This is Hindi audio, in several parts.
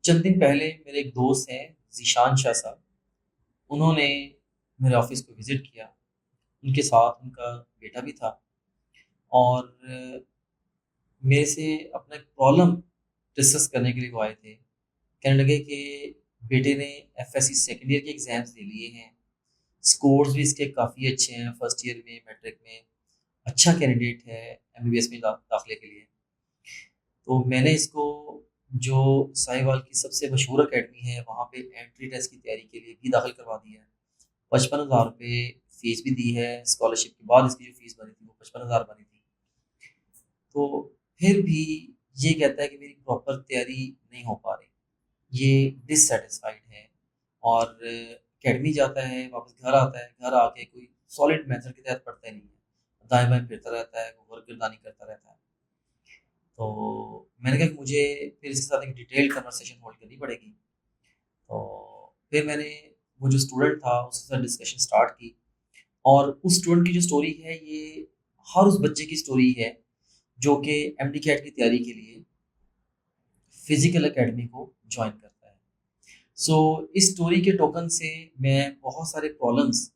चंद दिन पहले मेरे एक दोस्त हैं ज़ीशान शाह साहब, उन्होंने मेरे ऑफ़िस को विज़िट किया। उनके साथ उनका बेटा भी था और मेरे से अपना एक प्रॉब्लम डिस्कस करने के लिए वो आए थे। कहने लगे कि बेटे ने एफएससी सेकंड ईयर के एग्ज़ाम्स दे लिए हैं, स्कोर्स भी इसके काफ़ी अच्छे हैं, फर्स्ट ईयर में मैट्रिक में अच्छा कैंडिडेट है एमबीबीएस में दाखिले के लिए। तो मैंने इसको जो साहिवाल की सबसे मशहूर अकेडमी है, वहाँ पे एंट्री टेस्ट की तैयारी के लिए भी दाखिल करवा दिया है। 55,000 रुपए फ़ीस भी दी है, स्कॉलरशिप के बाद इसकी जो फ़ीस बनी थी वो 55,000 बनी थी। तो फिर भी ये कहता है कि मेरी प्रॉपर तैयारी नहीं हो पा रही। ये डिससैटिस्फाइड है और अकेडमी जाता है, वापस घर आता है, घर आके कोई सॉलिड मेथड के तहत पढ़ता ही नहीं है। दाएँ-बाएँ फिरता रहता है, वर्क-गर्दानी करता रहता है। तो मैंने कहा कि मुझे फिर इसके साथ एक डिटेल्ड कन्वर्सेशन होल्ड करनी पड़ेगी। तो फिर मैंने वो जो स्टूडेंट था उसके साथ डिस्कशन स्टार्ट की और उस स्टूडेंट की जो स्टोरी है ये हर उस बच्चे की स्टोरी है जो कि एमडी कैट की तैयारी के लिए फिजिकल एकेडमी को ज्वाइन करता है। सो इस स्टोरी के टोकन से मैं बहुत सारे प्रॉब्लम्स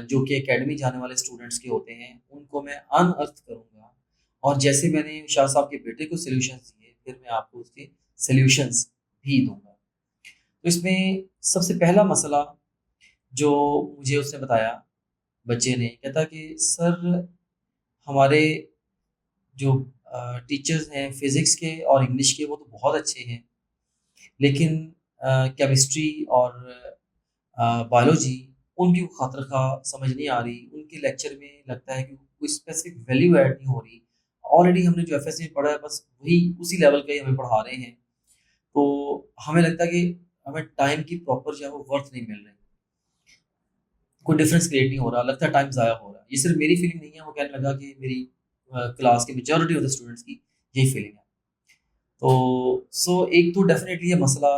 जो कि एकेडमी जाने वाले स्टूडेंट्स के होते हैं उनको मैं अनअर्थ करूँगा और जैसे मैंने शाह साहब के बेटे को सॉल्यूशंस दिए फिर मैं आपको उसके सॉल्यूशंस भी दूँगा। तो इसमें सबसे पहला मसला जो मुझे उसने बताया बच्चे ने कहता कि सर हमारे जो टीचर्स हैं फिज़िक्स के और इंग्लिश के वो तो बहुत अच्छे हैं, लेकिन केमिस्ट्री और बायोलॉजी उनकी वो ख़ातिर-ख़वाह समझ नहीं आ रही। उनके लेक्चर में लगता है कि कोई स्पेसिफ़िक वैल्यू ऐड नहीं हो रही। ऑलरेडी हमने जो एफएससी में पढ़ा है बस वही उसी लेवल का ही हमें पढ़ा रहे हैं। तो हमें लगता है कि हमें टाइम की प्रॉपर जो है वो वर्थ नहीं मिल रही। कोई डिफरेंस क्रिएट नहीं हो रहा, लगता है टाइम ज़ाया हो रहा है। ये सिर्फ़ मेरी फीलिंग नहीं है, वो कहने लगा कि मेरी क्लास की मेजॉरिटी ऑफ द स्टूडेंट्स की यही फीलिंग है। तो एक तो डेफ़िनेटली ये मसला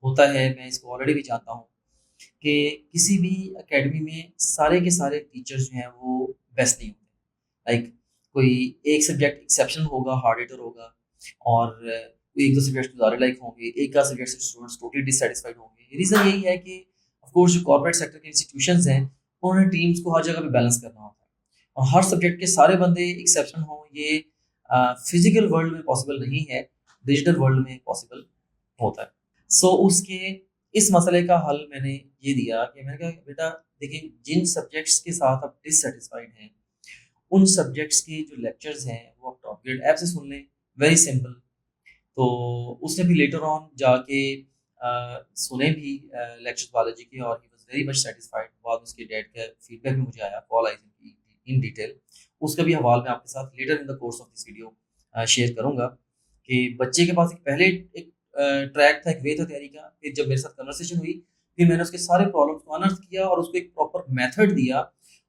होता है, मैं इसको ऑलरेडी भी जानता हूँ कि किसी भी एकेडमी में सारे के सारे टीचर्स जो हैं वो बेस्ट नहीं होते। लाइक कोई एक सब्जेक्ट एक्सेप्शनल होगा, हार्ड हिटर होगा और कोई 1-2 सब्जेक्ट्स तो ज़्यादा लाइक होंगे, एक आध सब्जेक्ट से स्टूडेंट्स टोटली डिससैटिस्फाइड होंगे। रीज़न यही है कि ऑफ कोर्स जो कॉर्पोरेट सेक्टर के इंस्टीट्यूशंस हैं, उन्होंने टीम्स को हर जगह पे बैलेंस करना होता है और हर सब्जेक्ट के सारे बंदे एक्सेप्शन हों, ये फिज़िकल वर्ल्ड में पॉसिबल नहीं है, डिजिटल वर्ल्ड में पॉसिबल होता है। उसके इस मसले का हल मैंने ये दिया कि मैंने कहा बेटा देखिए जिन सब्जेक्ट्स के साथ आप डिससैटिस्फाइड हैं, उन सब्जेक्ट्स के जो लेक्चर्स हैं वो आप टॉप ग्रेड ऐप से सुन लें, वेरी सिंपल। तो उसने भी लेटर ऑन जाके सुने भी लेक्चर्स बायोलॉजी के और he was very much satisfied. बाद में उसके डैड का फीडबैक भी मुझे आया, कॉल आई थी इन डिटेल। उसका भी हवाला मैं आपके साथ letter in the course of this video share करूँगा कि बच्चे के पास एक पहले एक ट्रैक था, एक वे था तैयारी का। फिर जब मेरे साथ कन्वर्सेशन हुई, फिर मैंने उसके सारे प्रॉब्लम्स को अनर्थ किया और उसको एक प्रॉपर मेथड दिया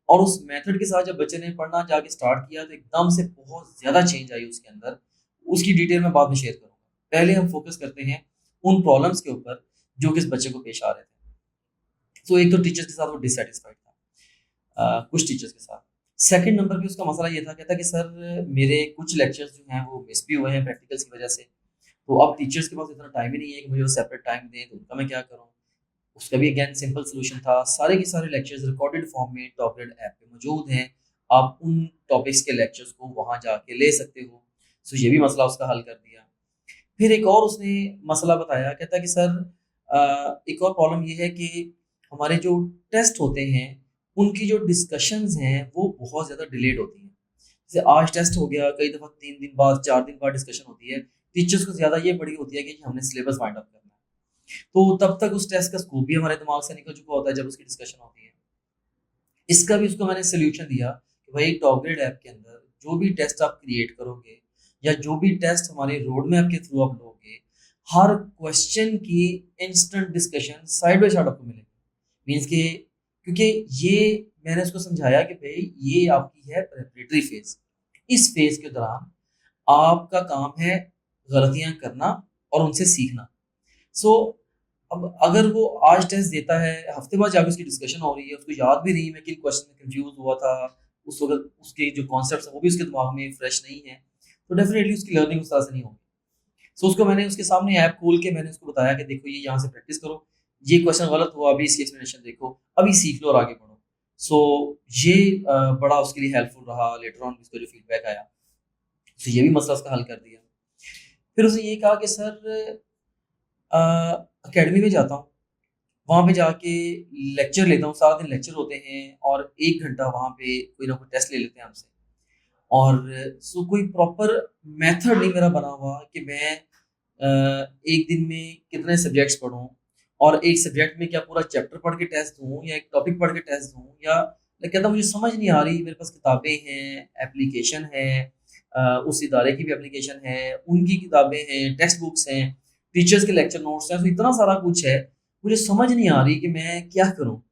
और उस मेथड के साथ जब बच्चे ने पढ़ना जाके स्टार्ट किया, तो एकदम से बहुत ज़्यादा चेंज आई उसके अंदर। उसकी डिटेल मैं बाद में शेयर करूँगा। पहले हम फ़ोकस करते हैं उन प्रॉब्लम्स के ऊपर जो कि इस बच्चे को पेश आ रहे थे। तो एक तो टीचर्स के साथ वो डिससैटिस्फाइड था कुछ टीचर्स के साथ। सेकंड नंबर पे उसका मसला ये था, कहता कि सर मेरे कुछ लेक्चर्स जो हैं वो मिस भी हुए हैं प्रैक्टिकल्स की वजह से। तो अब टीचर्स के पास इतना टाइम ही नहीं है कि मुझे वो सेपरेट टाइम दें, तो उनका मैं क्या करूँ? उसका भी अगेन सिंपल सॉल्यूशन था, सारे के सारे लेक्चर्स रिकॉर्डेड फॉर्म में टॉपरेट ऐप पे मौजूद हैं। आप उन टॉपिक्स के लेक्चर्स को वहाँ जाके ले सकते हो। ये भी मसला उसका हल कर दिया। फिर एक और उसने मसला बताया, कहता कि सर एक और प्रॉब्लम ये है कि हमारे जो टेस्ट होते हैं, उनकी जो डिस्कशंस हैं, वो बहुत ज़्यादा डिलेड होती हैं। जैसे आज टेस्ट हो गया, कई दफ़ा 3 दिन बाद, 4 दिन बाद डिस्कशन होती है। टीचर्स को ज़्यादा ये पड़ी होती है कि हमने सिलेबस फाइंड आउट करना है। तो तब तक उस टेस्ट का स्कोप भी हमारे दिमाग से निकल चुका होता है जब उसकी डिस्कशन होती है। इसका भी उसको मैंने सॉल्यूशन दिया कि भाई टॉप ग्रेड ऐप के अंदर जो भी टेस्ट आप क्रिएट करोगे या जो भी टेस्ट हमारे रोड मैप के थ्रू आप लोगे, हर क्वेश्चन की instant discussion side by side आपको मिलेगी। मीन्स कि क्योंकि ये मैंने उसको समझाया कि भाई ये आपकी है प्रिपरेटरी फेज़। इस फेज़ के दौरान आपका काम है गलतियाँ करना और उनसे सीखना। सो अब अगर वो आज टेस्ट देता है, हफ्ते बाद जाके उसकी डिस्कशन हो रही है, उसको याद भी नहीं मैं किन क्वेश्चन में कन्फ्यूज़ हुआ था, उस वक़्त उसके जो कॉन्सेप्ट्स हैं वो भी उसके दिमाग में फ्रेश नहीं है, तो डेफ़िनिटली उसकी लर्निंग उस तरह से नहीं होगी। सो उसको मैंने उसके सामने ऐप खोल के मैंने उसको बताया कि देखो ये यहाँ से प्रैक्टिस करो, ये क्वेश्चन गलत हुआ, अभी इसकी एक्सप्लेनेशन देखो, अभी सीख लो और आगे बढ़ो। सो ये बड़ा उसके लिए हेल्पफुल रहा। लेटर ऑन उसका जो फीडबैक आया, तो ये भी मसला उसका हल कर दिया। फिर उसने ये कहा कि सर अकेडमी में जाता हूँ, वहाँ पे जाके लेक्चर लेता हूँ, सारा दिन लेक्चर होते हैं और 1 घंटा वहाँ पे कोई ना कोई टेस्ट ले लेते हैं हमसे। और सो कोई प्रॉपर मेथड नहीं मेरा बना हुआ कि मैं एक दिन में कितने सब्जेक्ट्स पढूँ और एक सब्जेक्ट में क्या पूरा चैप्टर पढ़ के टेस्ट दूँ या एक टॉपिक पढ़ के टेस्ट दूँ, या मैं कहता हूँ मुझे समझ नहीं आ रही। मेरे पास किताबें हैं, एप्लीकेशन है, उस इदारे की भी एप्लीकेशन है, उनकी किताबें हैं, टेक्स्ट बुक्स हैं, टीचर्स के लेक्चर नोट्स हैं, तो इतना सारा कुछ है, मुझे समझ नहीं आ रही कि मैं क्या करूँ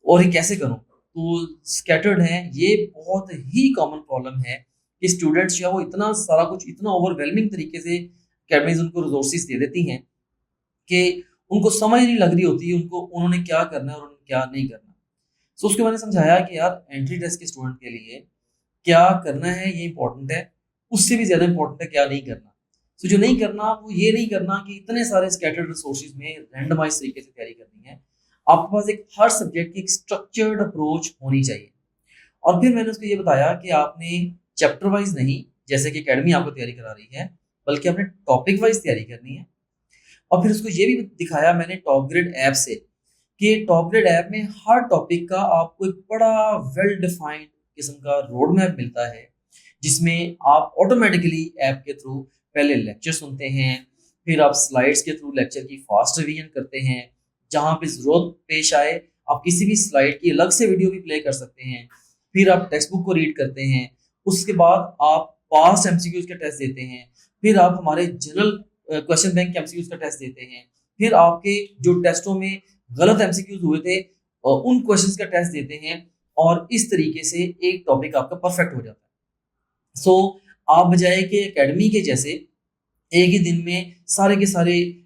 और ये कैसे करूँ? तो स्कैटर्ड हैं, ये बहुत ही कॉमन प्रॉब्लम है कि स्टूडेंट्स जो है वो इतना सारा कुछ इतना ओवरवेलमिंग तरीके से अकेडमीज़ उनको रिसोर्सेज़ दे देती हैं कि उनको समझ नहीं लग रही होती है उनको उन्होंने क्या करना है और उन्होंने क्या नहीं करना। सो उसको मैंने समझाया कि यार एंट्री टेस्ट के स्टूडेंट के लिए क्या करना है ये इम्पोर्टेंट है, उससे भी ज़्यादा इम्पोर्टेंट है क्या नहीं करना। सो जो नहीं करना वो ये नहीं करना कि इतने सारे स्कैटर्ड रिसोर्सेज़ में रैंडमाइज़ तरीके से तैयारी करनी है। आपके पास एक हर सब्जेक्ट की एक स्ट्रक्चर्ड अप्रोच होनी चाहिए। और फिर मैंने उसको ये बताया कि आपने चैप्टर वाइज़ नहीं, जैसे कि अकेडमी आपको तैयारी करा रही है, बल्कि आपने टॉपिक वाइज़ तैयारी करनी है। और फिर उसको ये भी दिखाया मैंने टॉप ग्रेड ऐप से कि टॉप ग्रेड ऐप में हर टॉपिक का आपको एक बड़ा वेल डिफाइंड किस्म का रोड मैप मिलता है, जिसमें आप ऑटोमेटिकली ऐप के थ्रू पहले लेक्चर सुनते हैं, फिर आप स्लाइड्स के थ्रू लेक्चर की फास्ट रिवीजन करते हैं, जहाँ पे ज़रूरत पेश आए आप किसी भी स्लाइड की अलग से वीडियो भी प्ले कर सकते हैं, फिर आप टेक्स्ट बुक को रीड करते हैं, उसके बाद आप पास्ट एमसीक्यूज के टेस्ट देते हैं, फिर आप हमारे जनरल क्वेश्चन बैंक एमसीक्यूज का टेस्ट देते हैं, फिर आपके जो टेस्टों में गलत एमसीक्यूज हुए थे उन क्वेश्चंस का टेस्ट देते हैं, और इस तरीके से एक टॉपिक आपका परफेक्ट हो जाता है। सो आप बजाय कि एकेडमी के जैसे एक ही दिन में सारे के सारे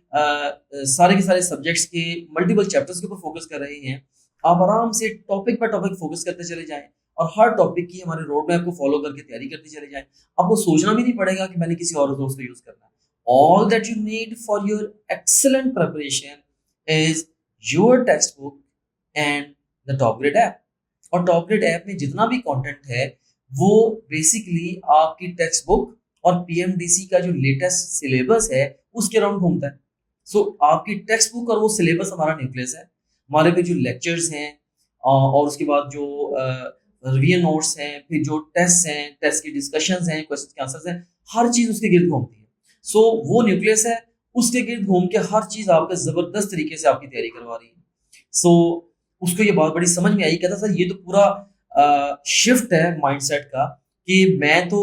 सब्जेक्ट्स के मल्टीपल चैप्टर्स के ऊपर फोकस कर रहे हैं, आप आराम से टॉपिक पर टॉपिक फोकस करते चले जाएं और हर टॉपिक की हमारे रोड मैप को फॉलो करके तैयारी करते चले जाएं। आपको सोचना भी नहीं पड़ेगा कि मैंने किसी और रिसोर्स को यूज करना है। All that you need for your excellent preparation is your text book and the top grade app. और टॉप ग्रेड ऐप में जितना भी कंटेंट है वो बेसिकली आपकी टेक्स्ट बुक और पीएमडीसी का जो लेटेस्ट सिलेबस है उसके अराउंड घूमता है। सो आपकी टेक्स्ट बुक और वो सिलेबस हमारा न्यूक्लियस है। हमारे पे जो लेक्चर्स हैं और उसके बाद जो रिवीजन नोट्स हैं, फिर जो टेस्ट हैं, टेस्ट की डिस्कशंस हैं, क्वेश्चन के आंसर्स हैं, हर चीज़ उसके गिर्द घूमती है। सो वो न्यूक्लियस है, उसके गिर्द घूम के हर चीज़ आपका ज़बरदस्त तरीके से आपकी तैयारी करवा रही है। सो उसको ये बात बड़ी समझ में आई, कहता सर ये तो पूरा शिफ्ट है माइंडसेट का कि मैं तो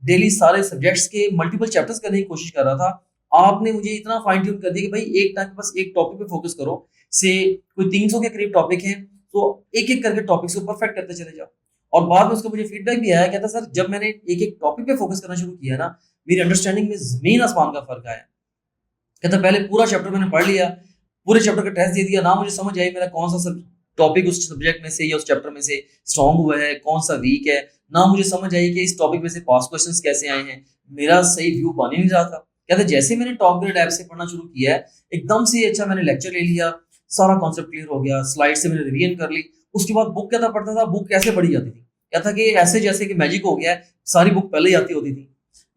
डेली सारे सब्जेक्ट्स के मल्टीपल चैप्टर्स करने की कोशिश कर रहा था, आपने मुझे इतना फाइन ट्यून कर दिया कि भाई एक टाइम बस एक टॉपिक पे फोकस करो। से कोई 300 के करीब टॉपिक हैं, तो एक एक करके टॉपिक्स को परफेक्ट करते चले जाओ। और बाद में उसका मुझे फीडबैक भी आया, कहता सर जब मैंने एक एक टॉपिक पे फोकस करना शुरू किया ना, मेरी अंडरस्टैंडिंग में जमीन आसमान का फर्क आया। कहता पहले पूरा चैप्टर मैंने पढ़ लिया, पूरे चैप्टर का टेस्ट दे दिया, ना मुझे समझ आई मेरा कौन सा टॉपिक उस सब्जेक्ट में से या उस चैप्टर में से स्ट्रॉन्ग हुआ है, कौन सा वीक है, ना मुझे समझ आई कि इस टॉपिक में से पास्ट क्वेश्चंस कैसे आए हैं, मेरा सही व्यू बन ही नहीं रहा था। कहते जैसे मैंने टॉप ग्रेड ऐप से पढ़ना शुरू किया है, एकदम से अच्छा मैंने लेक्चर ले लिया, सारा कॉन्सेप्ट क्लियर हो गया, स्लाइड से मैंने रिवीजन कर ली। उसके बाद बुक कहता पढ़ता था, बुक कैसे पढ़ी जाती थी, कहता कि ऐसे जैसे कि मैजिक हो गया है, सारी बुक पहले ही आती होती थी।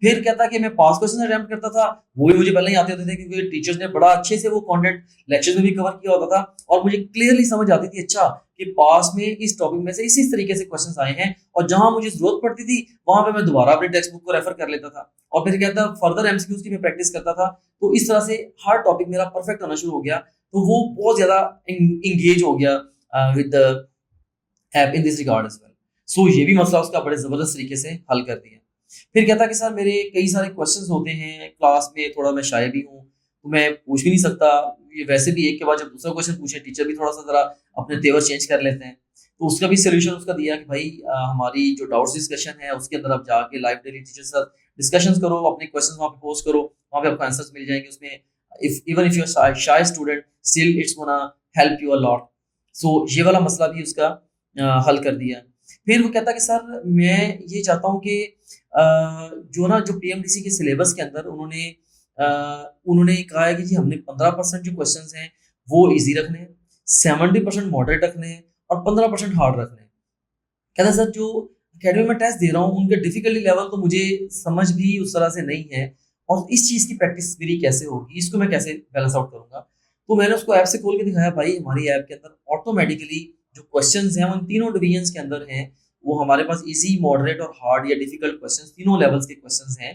फिर कहता कि मैं पास क्वेश्चन अटेम्प्ट करता था, वो भी मुझे पहले ही आते होते थे क्योंकि टीचर्स ने बड़ा अच्छे से वो कंटेंट लेक्चर्स में भी कवर किया होता था, और मुझे क्लियरली समझ आती थी अच्छा कि पास में इस टॉपिक में से इसी तरीके से क्वेश्चंस आए हैं, और जहां मुझे जरूरत पड़ती थी वहां पे मैं दोबारा अपने टेक्स्ट बुक को रेफर कर लेता था, और फिर कहता फर्दर एमसीक्यूज की मैं प्रैक्टिस करता था। तो इस तरह से हर टॉपिक मेरा परफेक्ट होना शुरू हो गया। तो वो बहुत ज्यादा इंगेज हो गया with the app in this regard as well. So ये भी मसला उसका बड़े जबरदस्त तरीके से हल कर दिया। फिर कहता कि सर मेरे कई सारे क्वेश्चंस होते हैं क्लास में, थोड़ा मैं शाय भी हूँ तो मैं पूछ भी नहीं सकता, ये वैसे भी एक के बाद जब दूसरा क्वेश्चन पूछे टीचर भी थोड़ा सा जरा अपने तेवर चेंज कर लेते हैं। तो उसका भी सोल्यूशन उसका दिया कि भाई हमारी जो डाउट्स डिस्कशन है उसके अंदर आप जाके लाइव डेली टीचर के साथ डिस्कशंस करो, अपने क्वेश्चंस वहाँ पे पोस्ट करो, वहाँ पे आपको आंसर्स मिल जाएंगे उसमें। If even if you are shy student still it's gonna help you a lot. So ये वाला मसला भी उसका हल कर दिया। फिर वो कहता कि सर मैं ये चाहता हूँ कि जो ना जो पीएमडीसी के सिलेबस के अंदर उन्होंने उन्होंने कहा है कि जी हमने 15% जो क्वेश्चंस हैं वो इजी रखने हैं, 70% मॉडरेट रखने हैं और 15% हार्ड रखने हैं। कहता है सर जो अकेडमी में टेस्ट दे रहा हूँ उनके डिफिकल्टी लेवल तो मुझे समझ भी उस तरह से नहीं है, और इस चीज़ की प्रैक्टिस मेरी कैसे होगी, इसको मैं कैसे बैलेंस आउट करूंगा। तो मैंने उसको ऐप से खोल के दिखाया, भाई हमारी ऐप के अंदर ऑटोमेटिकली जो क्वेश्चंस हैं उन तीनों डिवीजन्स के अंदर हैं, वो हमारे पास इजी, मॉडरेट और हार्ड या डिफिकल्ट क्वेश्चंस तीनों लेवल्स के क्वेश्चंस हैं।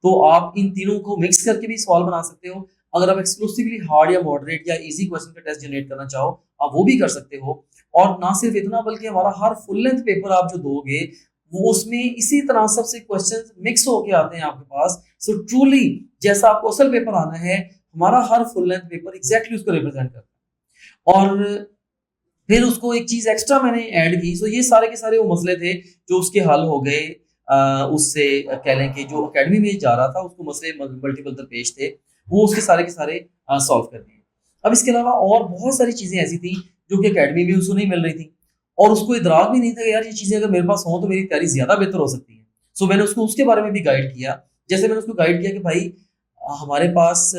तो आप इन तीनों को मिक्स करके भी सवाल बना सकते हो। अगर आप एक्सक्लूसिवली हार्ड या मॉडरेट या इजी क्वेश्चन का टेस्ट जनरेट करना चाहो, आप वो भी कर सकते हो। और ना सिर्फ इतना, बल्कि हमारा हर फुल लेंथ पेपर आप जो दोगे वो उसमें इसी तरह सबसे क्वेश्चंस मिक्स होके आते हैं आपके पास। सो ट्रूली जैसा आपको असल पेपर आना है, हमारा हर फुल लेंथ पेपर एग्जैक्टली उसको रिप्रेजेंट करता है। और फिर उसको एक चीज एक्स्ट्रा मैंने ऐड की। सो ये सारे के सारे वो मसले थे जो उसके हल हो गए। उससे कह लें कि जो एकेडमी में जा रहा था उसको मसले मल्टीपल दरपेश थे, वो उसके सारे के सारे सॉल्व कर दिए। अब इसके अलावा और बहुत सारी चीजें ऐसी थी जो कि एकेडमी में उसको नहीं मिल रही थी, और उसको इदराक भी नहीं था कि यार ये चीजें अगर मेरे पास हों तो मेरी तैयारी ज्यादा बेहतर हो सकती है। सो मैंने उसको उसके बारे में भी गाइड किया। जैसे मैंने उसको गाइड किया कि भाई हमारे पास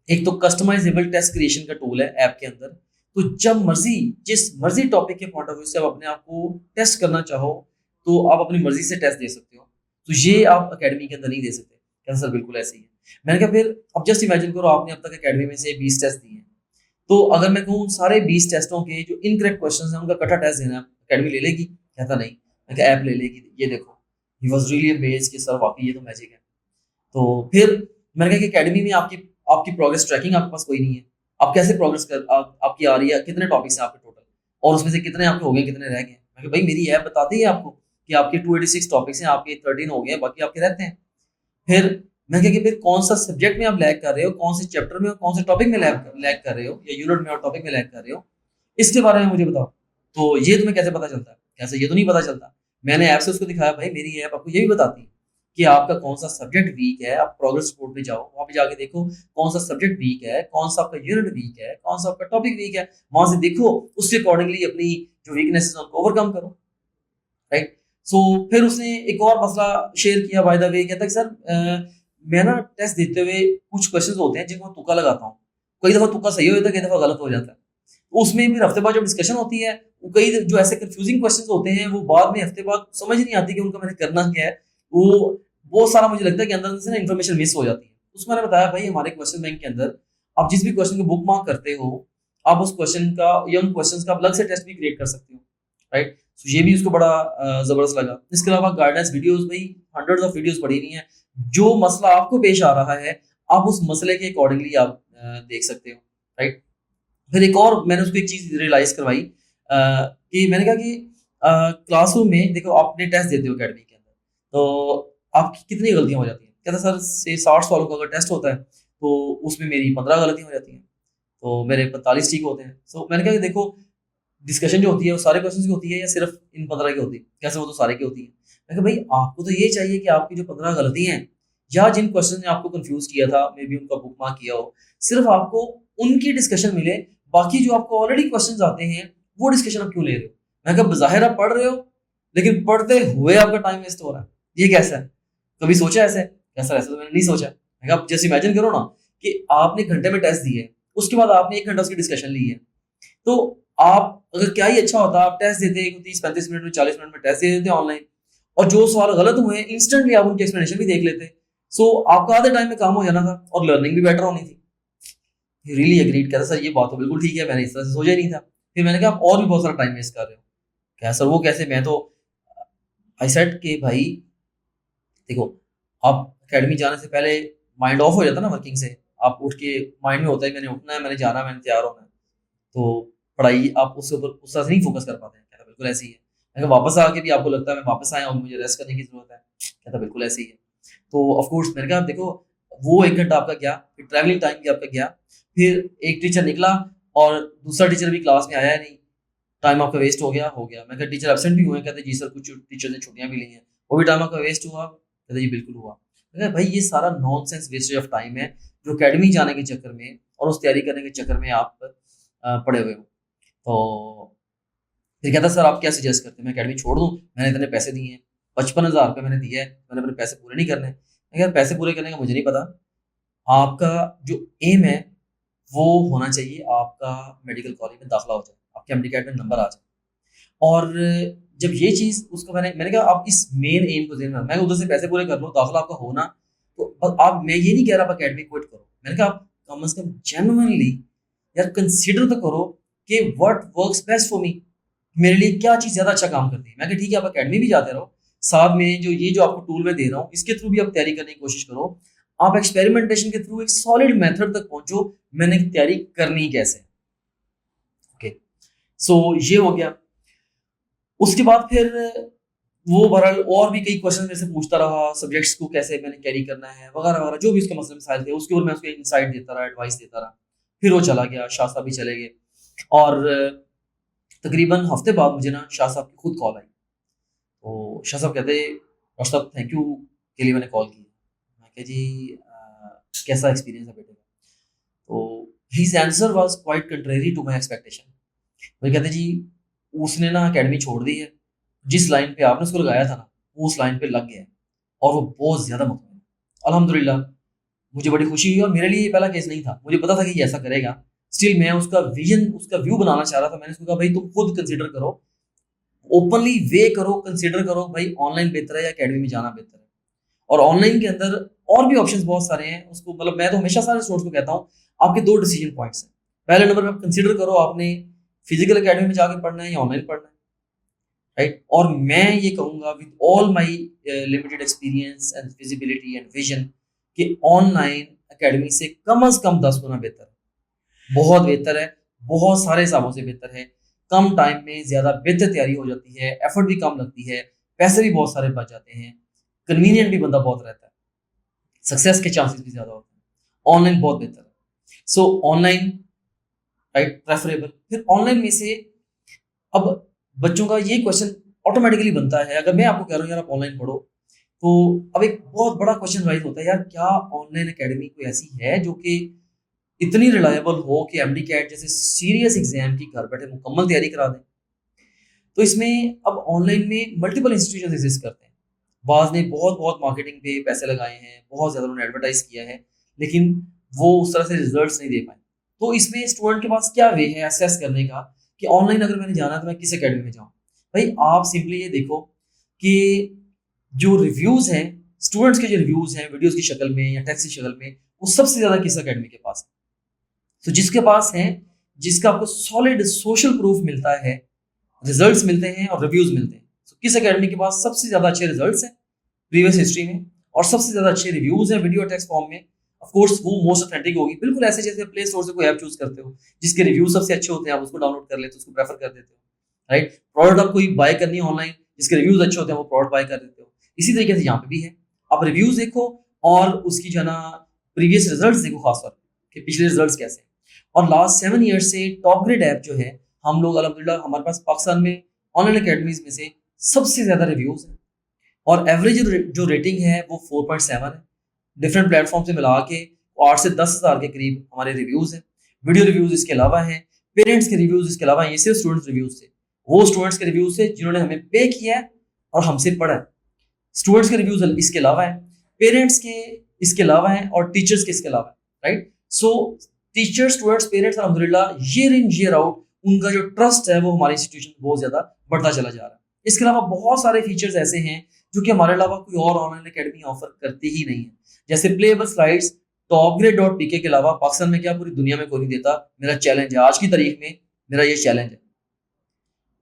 एक तो कस्टमाइजेबल टेस्ट क्रिएशन का टूल है ऐप के अंदर। तो जब मर्जी, जिस मर्जी टॉपिक के पॉइंट ऑफ व्यू से आप अपने आप को टेस्ट करना चाहो तो आप अपनी मर्जी से टेस्ट दे सकते हो। तो ये आप एकेडमी के अंदर नहीं दे सकते। क्या सर? बिल्कुल ऐसे ही है। मैंने कहा फिर अब जस्ट इमेजिन करो आपने अब तक एकेडमी में से 20 टेस्ट दिए हैं, तो अगर मैं कहूँ सारे 20 टेस्टों के जो इनकरेक्ट क्वेश्चन हैं उनका कटा टेस्ट देना एकेडमी ले लेगी? कहता नहीं। मैं कहा ऐप ले लेगी। ये देखो, ही वॉज रियली अमेज्ड कि सर वाकई ये तो मैजिक है। तो फिर मैंने कहा कि एकेडमी में आपकी आपकी प्रोग्रेस ट्रैकिंग आपके पास कोई नहीं है। आप कैसे प्रोग्रेस आपकी आ रही है, कितने टॉपिक्स हैं आपके टोटल, और उसमें से कितने आपके हो गए, कितने रह गए? मैं कहा भाई मेरी ऐप बताती है आपको कि आपके 286 टॉपिक्स हैं, आपके 13 हो गए हैं, बाकी आपके रहते हैं। फिर मैं कहा कि फिर कौन सा सब्जेक्ट में आप लैग कर रहे हो, कौन से चैप्टर में और कौन से टॉपिक में लैग कर रहे हो, या यूनिट में और टॉपिक में लैग कर रहे हो, इसके बारे में मुझे बताओ। तो ये तुम्हें कैसे पता चलता है? कैसे? ये तो नहीं पता चलता। मैंने ऐप से उसको दिखाया, भाई मेरी ऐप आपको ये भी बताती है कि आपका कौन सा सब्जेक्ट वीक है। आप प्रोग्रेस रिपोर्ट पे जाओ, वहां पे जाके देखो कौन सा सब्जेक्ट वीक है, कौन सा आपका यूनिट वीक है, कौन सा आपका टॉपिक वीक है। वहां से देखो, उसके अकॉर्डिंगली अपनी जो वीकनेसेस है उनको ओवरकम करो। राइट? सो फिर उसने एक और मसला शेयर किया बाय द वे। कहता है सर मैं ना टेस्ट देते हुए कुछ क्वेश्चंस होते हैं जिनको मैं तुक्का लगाता हूँ। कई दफा तुक्का सही हो जाता है, कई दफा गलत हो जाता है। तो उसमें फिर हफ्ते बाद जब डिस्कशन होती है, वो कई जो ऐसे कंफ्यूजिंग क्वेश्चंस होते हैं वो बाद में हफ्ते बाद समझ नहीं आती कि उनका मैंने करना क्या है। वो बहुत सारा मुझे लगता है कि अंदर से ना इन्फॉर्मेशन मिस हो जाती है। उसको मैंने बताया भाई हमारे क्वेश्चन बैंक के अंदर आप जिस भी क्वेश्चन को बुक मार्क करते हो, आप उस क्वेश्चन का या उन क्वेश्चंस का अलग से टेस्ट भी क्रिएट कर सकते हो। राइट? तो ये भी उसको बड़ा जबरदस्त लगा। इसके अलावा गाइडेंस वीडियोस, भाई हंड्रेड्स ऑफ वीडियोस पड़ी हुई हैं। जो मसला आपको पेश आ रहा है आप उस मसले के अकॉर्डिंगली आप देख सकते हो। राइट? फिर एक और मैंने उसको एक चीज रियलाइज करवाई कि मैंने कहा कि क्लासरूम में देखो आपने टेस्ट देते हो अकेडमी के अंदर, तो आपकी कितनी गलतियां हो जाती हैं? कहता सर से 60 सवालों का अगर टेस्ट होता है तो उसमें मेरी 15 गलतियां हो जाती हैं, तो मेरे 45 ठीक होते हैं। सो मैंने कहा कि देखो डिस्कशन जो होती है वो सारे क्वेश्चन की होती है या सिर्फ इन 15 की होती है? कैसे? वो तो सारे की होती है। मैं कहा भाई आपको तो ये चाहिए कि आपकी जो 15 गलती हैं या जिन क्वेश्चन ने आपको कंफ्यूज किया था, मे बी उनका बुक मार्क किया हो, सिर्फ आपको उनकी डिस्कशन मिले। बाकी जो आपको ऑलरेडी क्वेश्चन आते हैं वो डिस्कशन आप क्यों ले रहे हो? मैं कहा बज़ाहिर आप पढ़ रहे हो, लेकिन पढ़ते हुए आपका टाइम वेस्ट हो रहा है। ये कैसा है? कभी सोचा ऐसे? कैसा? ऐसा तो मैंने नहीं सोचा। मैं कहा जैसे इमेजिन करो ना कि आपने घंटे में टेस्ट दिए, उसके बाद आपने 1 घंटा उसकी डिस्कशन ली है। तो आप अगर क्या ही अच्छा होता, आप टेस्ट देते 30-35 मिनट में, 40 मिनट में टेस्ट दे देते ऑनलाइन, और जो सवाल गलत हुए इंस्टेंटली आप उनकी एक्सप्लेनेशन भी देख लेते। सो आपका आधे टाइम में काम हो जाना था और लर्निंग भी बेटर होनी थी। Really agreed. कहता सर ये बात तो बिल्कुल ठीक है, मैंने इस तरह से सोचा ही नहीं था। फिर मैंने कहा आप और भी बहुत सारा टाइम वेस्ट कर रहे हो। क्या सर वो कैसे? मैं तो आई सेड कि भाई देखो, आप अकेडमी जाने से पहले माइंड ऑफ हो जाता ना वर्किंग से। आप उठ के माइंड में होता है मैंने उठना है, मैंने जाना है, मैंने तैयार होना है। तो पढ़ाई आप उसके ऊपर उस तरह से नहीं फोकस कर पाते हैं। कहता बिल्कुल ऐसे ही है। मैं कहा वापस आके भी आपको लगता है मैं वापस आया और मुझे रेस्ट करने की जरूरत है? कहता बिल्कुल ऐसे ही है। तो ऑफ कोर्स मैंने कहा देखो वो 1 घंटा आपका गया, फिर ट्रैवलिंग टाइम भी आपका गया, फिर एक टीचर निकला और दूसरा टीचर भी क्लास में आया नहीं, टाइम आपका वेस्ट हो गया। मैं कहा टीचर एब्सेंट भी हुए? कहते जी सर कुछ टीचर ने छुट्टियां भी ली हैं, वो भी टाइम आपका वेस्ट हुआ? कहते जी बिल्कुल हुआ। मैं कहा भाई ये सारा नॉनसेंस वेस्टेज ऑफ टाइम है जो अकेडमी जाने के चक्कर में और उस तैयारी करने के चक्कर में आप पड़े हुए हो। तो फिर कहता सर आप क्या सजेस्ट करते हैं, मैं अकेडमी छोड़ दूं? मैंने इतने पैसे दिए हैं, 55,000 रुपये मैंने दिए हैं, मैंने अपने पैसे पूरे नहीं करने? मैं कहा पैसे पूरे करने का मुझे नहीं पता, आपका जो एम है वो होना चाहिए आपका मेडिकल कॉलेज में दाखिला हो जाए, आपके एमडी कैट में नंबर आ जाए। और जब ये चीज़ उसको मैंने कहा आप इस मेन एम को ज़हन में मैं उधर से पैसे पूरे कर लूँ, दाखिला आपका होना, तो आप मैं ये नहीं कह रहा आप अकेडमी क्विट करो। मैंने कहा आप कम से कम जेन्युइनली यार कंसीडर तो करो कि what works best for me, मेरे लिए क्या चीज़ ज़्यादा अच्छा काम करती है। मैं कहा ठीक है आप अकेडमी भी जाते रहो, साथ में जो आपको टूल मैं दे रहा हूँ इसके थ्रू भी आप तैयारी करने की कोशिश करो। आप एक्सपेरिमेंटेशन के थ्रू एक सॉलिड मेथड तक पहुंचो, मैंने तैयारी करनी कैसे। ओके, सो ये हो गया। उसके बाद फिर वो बहरहाल और भी कई क्वेश्चन मेरे से पूछता रहा, सब्जेक्ट्स को कैसे मैंने कैरी करना है वगैरह वगैरह, जो भी उसके मसले मसाइल थे उसके ऊपर मैं उसको इंसाइट देता रहा, एडवाइस देता रहा। फिर वो चला गया, शाह साहब भी चले गए। और तकरीबन हफ्ते बाद मुझे ना शाह साहब की खुद कॉल आई। तो शाह साहब कहते डॉक्टर साहब थैंक यू के लिए मैंने कॉल की। मैं कहा जी कैसा एक्सपीरियंस है बेटे का। तो his answer was quite contrary to my expectation. वो कहते जी उसने ना अकेडमी छोड़ दी है, जिस लाइन पे आपने उसको लगाया था ना वो उस लाइन पे लग गया है और वो बहुत ज़्यादा मुतमईन है। अल्हम्दुलिल्लाह, मुझे बड़ी खुशी हुई और मेरे लिए ये पहला केस नहीं था, मुझे पता था कि ये ऐसा करेगा। स्टिल मैं उसका विजन, उसका व्यू बनाना चाह रहा था। मैंने उसको कहा भाई तुम खुद कंसीडर करो, ओपनली वे करो, कंसीडर करो भाई ऑनलाइन बेहतर है या अकेडमी में जाना बेहतर है। और ऑनलाइन के अंदर और भी ऑप्शंस बहुत सारे हैं। उसको मतलब मैं तो हमेशा सारे स्टूडेंट्स को कहता हूँ आपके दो डिसीजन पॉइंट्स हैं। पहले नंबर पे आप कंसीडर करो आपने फिजिकल अकेडमी में जाके पढ़ना है या ऑनलाइन पढ़ना है, राइट। और मैं ये कहूँगा with all my limited experience and feasibility and vision कि ऑनलाइन अकेडमी से कम 10 गुना बेहतर है, बहुत बेहतर है, बहुत सारे हिसाबों से बेहतर है। कम टाइम में ज़्यादा बेहतर तैयारी हो जाती है, एफर्ट भी कम लगती है, पैसे भी बहुत सारे बच जाते हैं, कन्वीनियंट भी बंदा बहुत रहता है, सक्सेस के चांसेस भी ज़्यादा होते हैं। ऑनलाइन बहुत बेहतर है। सो ऑनलाइन, राइट, प्रेफरेबल। फिर ऑनलाइन में से अब बच्चों का ये क्वेश्चन ऑटोमेटिकली बनता है, अगर मैं आपको कह रहा हूँ यार आप ऑनलाइन पढ़ो, तो अब एक बहुत बड़ा क्वेश्चन राइज होता है यार क्या ऑनलाइन अकेडमी कोई ऐसी है जो कि इतनी रिलायबल हो कि एमडी कैट जैसे सीरियस एग्जाम की घर बैठे मुकम्मल तैयारी करा दें। तो इसमें अब ऑनलाइन में मल्टीपल इंस्टीट्यूशन एग्जिस्ट करते हैं। बाज़ ने बहुत बहुत मार्केटिंग पे पैसे लगाए हैं, बहुत ज़्यादा उन्होंने एडवर्टाइज किया है, लेकिन वो उस तरह से रिजल्ट्स नहीं दे पाए। तो इसमें स्टूडेंट के पास क्या वे है असेस करने का कि ऑनलाइन अगर मैंने जाना है तो मैं किस अकेडमी में जाऊँ। भाई आप सिंपली ये देखो कि जो रिव्यूज़ हैं, स्टूडेंट्स के जो रिव्यूज़ हैं वीडियोज़ की शक्ल में या टेक्स्ट की शक्ल में, वो सबसे ज़्यादा किस अकेडमी के पास है। तो जिसके पास है, जिसका आपको सॉलिड सोशल प्रूफ मिलता है, रिजल्ट्स मिलते हैं और रिव्यूज मिलते हैं। तो किस एकेडमी के पास सबसे ज्यादा अच्छे रिजल्ट्स हैं प्रीवियस हिस्ट्री में और सबसे ज्यादा अच्छे रिव्यूज हैं वीडियो टेक्स्ट फॉर्म में, ऑफ कोर्स वो मोस्ट ऑथेंटिक होगी। बिल्कुल ऐसे जैसे प्ले स्टोर से कोई ऐप चूज करते हो जिसके रिव्यू सबसे अच्छे होते हैं, आप उसको डाउनलोड कर लेते हो, उसको प्रेफर कर देते हो, राइट। प्रोडक्ट आप कोई बाय करनी है ऑनलाइन, जिसके रिव्यूज अच्छे होते हैं वो प्रोडक्ट बाय कर देते हो। इसी तरीके से यहाँ पे भी है, आप रिव्यूज देखो और उसकी जो है ना प्रीवियस रिजल्ट्स देखो, खासतौर कि पिछले रिजल्ट्स कैसे हैं। और लास्ट 7 ईयर से टॉप ग्रेड ऐप जो है, हम लोग अल्हम्दुलिल्लाह हमारे पास पाकिस्तान में ऑनलाइन अकेडमीज में से सबसे ज़्यादा रिव्यूज़ हैं और एवरेज जो रेटिंग है वो 4.7 है। डिफरेंट प्लेटफॉर्म से मिला के 8 से 10,000 के करीब हमारे रिव्यूज़ हैं। वीडियो रिव्यूज़ इसके अलावा हैं, पेरेंट्स के रिव्यूज़ इसके अलावा हैं। ये सिर्फ स्टूडेंट्स रिव्यूज़ थे, वो स्टूडेंट्स के रिव्यूज़ थे जिन्होंने हमें पे किया है और हमसे पढ़ा है। स्टूडेंट्स के रिव्यूज़ इसके अलावा हैं, पेरेंट्स के इसके अलावा हैं और टीचर्स के इसके अलावा है, राइट। सो टीचर्स, स्टूडेंट्स, पेरेंट्स अल्हम्दुलिल्लाह ईयर इन ईयर आउट उनका जो ट्रस्ट है वो हमारे इंस्टीट्यूशन में बहुत ज़्यादा बढ़ता चला जा रहा है। इसके अलावा बहुत सारे फीचर्स ऐसे हैं जो कि हमारे अलावा कोई और ऑनलाइन अकेडमी ऑफर करती ही नहीं है, जैसे प्लेएबल स्लाइड्स। टॉपग्रेड.pk के अलावा पाकिस्तान में क्या पूरी दुनिया में कोई नहीं देता। मेरा चैलेंज है आज की तारीख में, मेरा ये चैलेंज है।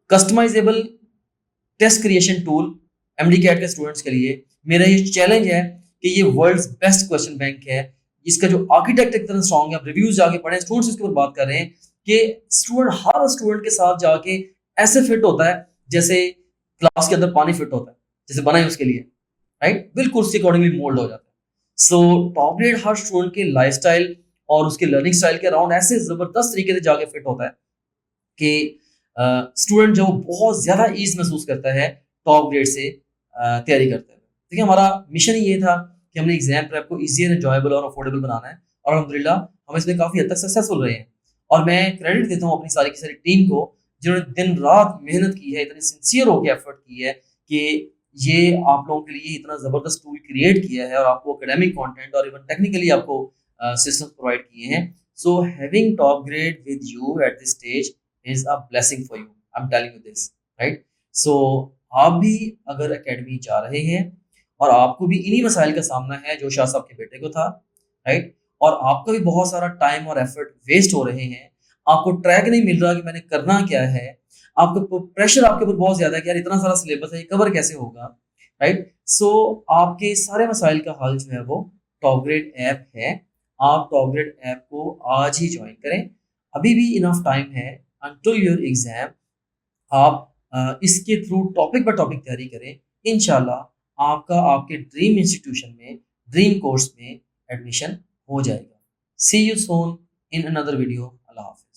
Customizable test creation tool MD CAT के स्टूडेंट्स के लिए मेरा ये चैलेंज है कि ये वर्ल्ड्स बेस्ट क्वेश्चन बैंक है। इसका जो आर्किटेक्ट एक तरह स्ट्रॉन्ग है, आप रिव्यूज जाके पढ़ें, स्टूडेंट्स इसके ऊपर बात कर रहे हैं कि हर स्टूडेंट के साथ जाके ऐसे फिट होता है जैसे क्लास के अंदर पानी फिट होता है, जैसे बना है उसके लिए, राइट, बिल्कुल उसके अकॉर्डिंगली मोल्ड हो जाता है। सो टॉप ग्रेड हर स्टूडेंट के लाइफस्टाइल और उसके लर्निंग स्टाइल के अराउंड ऐसे जबरदस्त तरीके से जाके फिट होता है कि स्टूडेंट जो बहुत ज्यादा ईज महसूस करता है टॉप ग्रेड से तैयारी करते हैं। देखिए हमारा मिशन ही ये था कि हमने एग्जाम प्रेप को ईजी एंड एंजॉयबल और अफोर्डेबल बनाना है और अल्हम्दुलिल्लाह हम इसमें काफ़ी हद तक सक्सेसफुल रहे हैं। और मैं क्रेडिट देता हूँ अपनी सारी की सारी टीम को जिन्होंने दिन रात मेहनत की है, इतनी सिंसियर होकर एफर्ट की है कि ये आप लोगों के लिए इतना ज़बरदस्त टूल क्रिएट किया है और आपको एकेडमिक कंटेंट और इवन टेक्निकली आपको सिस्टम प्रोवाइड किए हैं। So having top grade with you at this stage is a blessing for you, I am telling you this, right. So आप भी अगर एकेडमी जा रहे हैं और आपको भी इन्हीं मसाइल का सामना है जो शाह साहब के बेटे को था, राइट, और आपका भी बहुत सारा टाइम और एफर्ट वेस्ट हो रहे हैं, आपको ट्रैक नहीं मिल रहा कि मैंने करना क्या है, आपको प्रेशर आपके ऊपर बहुत ज़्यादा है कि यार इतना सारा सिलेबस है, ये कवर कैसे होगा, राइट। सो आपके सारे मसाइल का हल जो है वो टॉप ग्रेड ऐप है। आप टॉप ग्रेड ऐप को आज ही ज्वाइन करें, अभी भी इनफ टाइम है अनटिल योर एग्जाम। आप इसके थ्रू टॉपिक बाय टॉपिक तैयारी करें, इंशाल्लाह आपका आपके ड्रीम इंस्टीट्यूशन में, ड्रीम कोर्स में एडमिशन हो जाएगा। See you soon in another video. अल्लाह हाफ़िज़।